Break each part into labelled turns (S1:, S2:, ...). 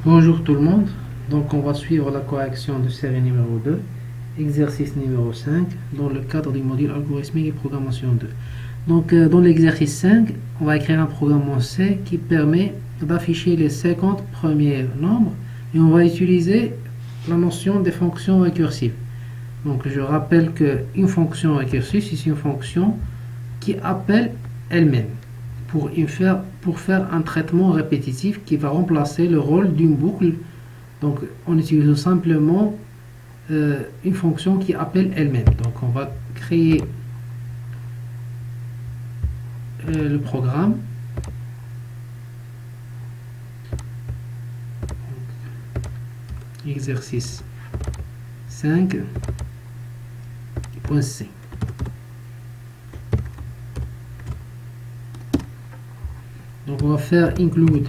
S1: Bonjour tout le monde, donc on va suivre la correction de série numéro 2, exercice numéro 5, dans le cadre du module algorithmique et programmation 2. Donc dans l'exercice 5, on va écrire un programme en C qui permet d'afficher les 50 premiers nombres et on va utiliser la notion des fonctions récursives. Donc je rappelle qu'une fonction récursive, c'est une fonction qui appelle elle-même pour faire un traitement répétitif qui va remplacer le rôle d'une boucle. Donc on utilise simplement une fonction qui appelle elle-même. Donc on va créer le programme. Exercice 5.c. Donc on va faire include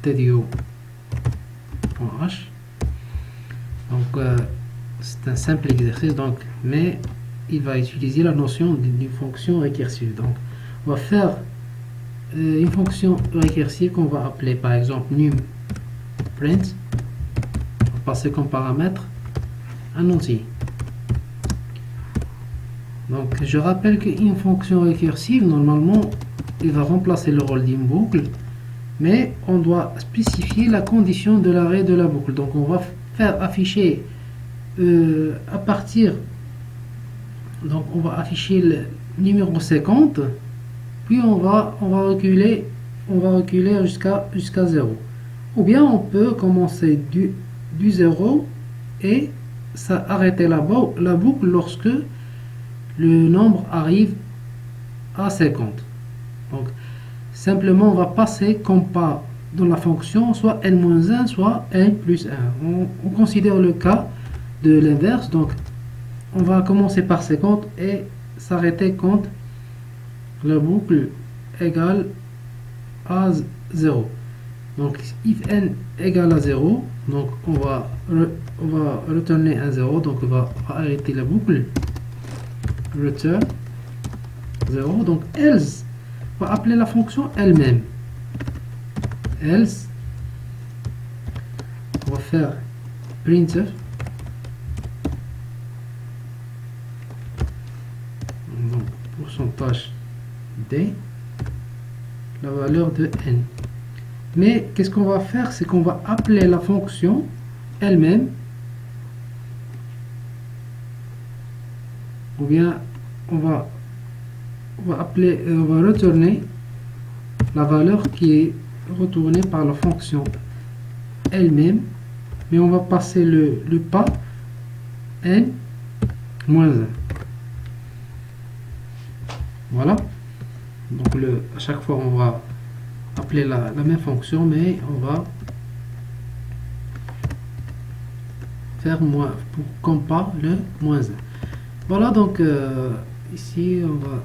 S1: stadio.h. Donc c'est un simple exercice, donc mais il va utiliser la notion d'une fonction récursive. Donc on va faire une fonction récursive qu'on va appeler par exemple num print. On va passer comme paramètre un entier. Donc je rappelle qu'une fonction récursive, normalement, il va remplacer le rôle d'une boucle, mais on doit spécifier la condition de l'arrêt de la boucle. Donc on va faire afficher à partir, donc on va afficher le numéro 50, puis on va reculer jusqu'à 0. Ou bien on peut commencer du 0 et arrêter la boucle lorsque le nombre arrive à 50. Donc simplement on va passer comme pas dans la fonction soit n-1 soit n plus 1. On considère le cas de l'inverse, donc on va commencer par 50 et s'arrêter quand la boucle égale à 0. Donc if n égale à 0, donc on va retourner un 0, donc on va arrêter la boucle, return 0. Donc else, on va appeler la fonction elle-même, else, on va faire printf, donc pourcentage d, la valeur de n. Mais qu'est-ce qu'on va faire, c'est qu'on va appeler la fonction elle-même, ou bien on va retourner la valeur qui est retournée par la fonction elle-même, mais on va passer le pas n moins 1. Voilà. Donc à chaque fois on va appeler la même fonction, mais on va faire comme pas le moins 1. Voilà, donc ici on va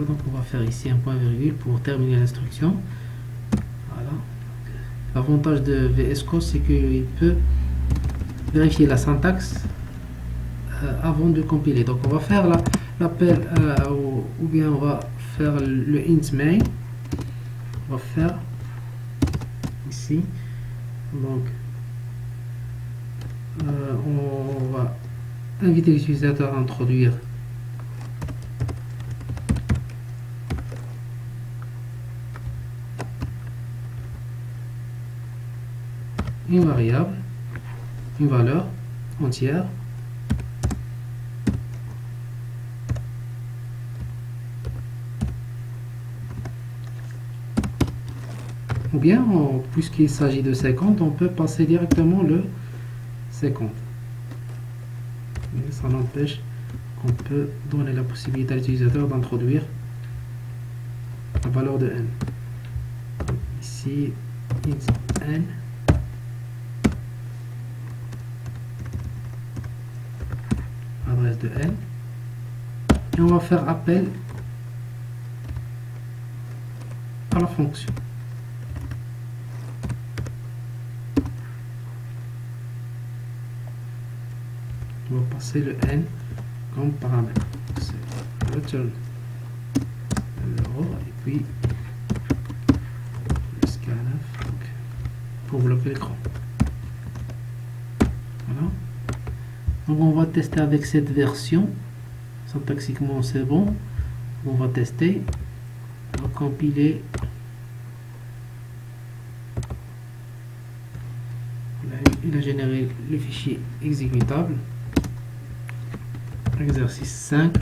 S1: donc on va faire ici un point virgule pour terminer l'instruction. Voilà. L'avantage de VS Code, c'est qu'il peut vérifier la syntaxe avant de compiler. Donc on va faire l'appel ou bien on va faire le int main. On va faire ici, donc on va inviter l'utilisateur à introduire une variable, une valeur entière, ou bien puisqu'il s'agit de 50, on peut passer directement le 50. Mais ça n'empêche qu'on peut donner la possibilité à l'utilisateur d'introduire la valeur de n. Donc ici int n, adresse de n, et on va faire appel à la fonction. On va passer le n comme paramètre. Return puis jusqu'à 9 pour bloquer l'écran. Voilà. Donc on va tester avec cette version. Syntaxiquement c'est bon. On va tester. On va compiler. Il a généré le fichier exécutable. Exercice 5.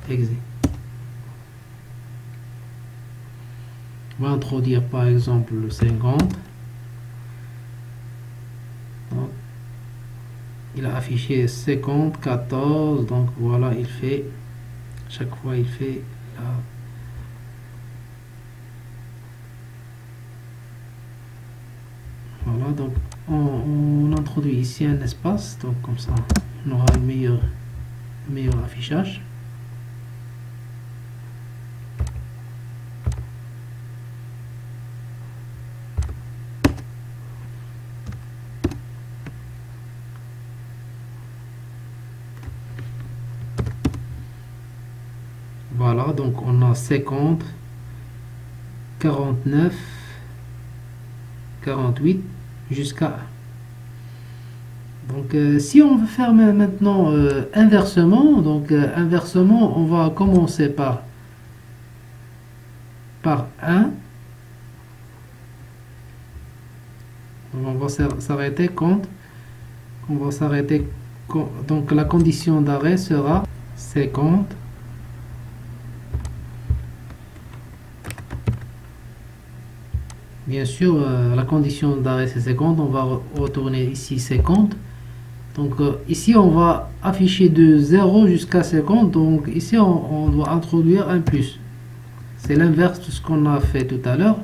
S1: .exe. On va introduire par exemple le 50. Donc, il a affiché 50, 14. Donc voilà, il fait chaque fois il fait la voilà. Donc on introduit ici un espace, donc comme ça on aura un meilleur affichage. Voilà, donc on a 50, 49, 48 jusqu'à 1. Donc si on veut faire maintenant inversement, donc inversement, on va commencer par 1. Donc on va s'arrêter quand donc la condition d'arrêt sera 50. Bien sûr, la condition d'arrêt c'est 50, on va retourner ici 50. Donc ici on va afficher de 0 jusqu'à 50, donc ici on doit introduire un plus. C'est l'inverse de ce qu'on a fait tout à l'heure.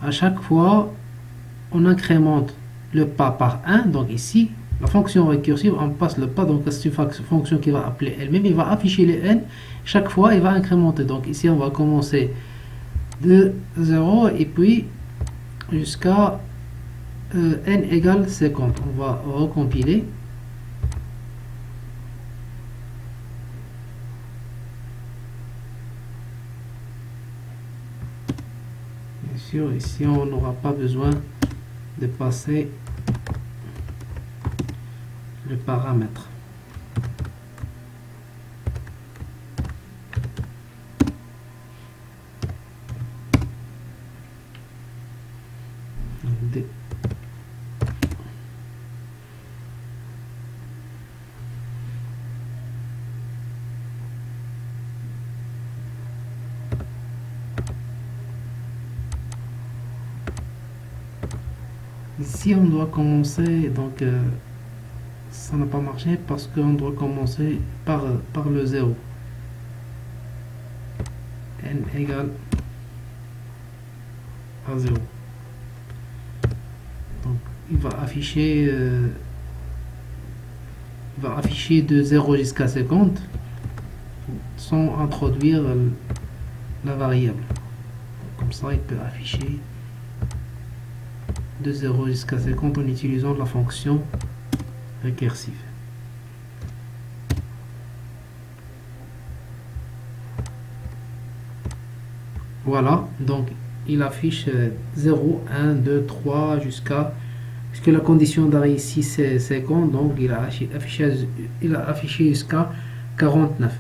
S1: À chaque fois, on incrémente le pas par 1, donc ici, la fonction récursive, on passe le pas, donc c'est une fonction qui va appeler elle-même, il va afficher les n, chaque fois il va incrémenter. Donc ici on va commencer de 0 et puis jusqu'à n égale 50. On va recompiler. Bien sûr, ici on n'aura pas besoin de passer le paramètre. Ici on doit commencer, donc ça n'a pas marché parce qu'on doit commencer par le 0. N égale à 0. Donc il va afficher de 0 jusqu'à 50 sans introduire la variable. Comme ça il peut afficher de 0 jusqu'à 50 en utilisant la fonction récursive. Voilà, donc il affiche 0, 1, 2, 3 jusqu'à, puisque la condition d'arrêt ici c'est 50, donc il a affiché jusqu'à 49.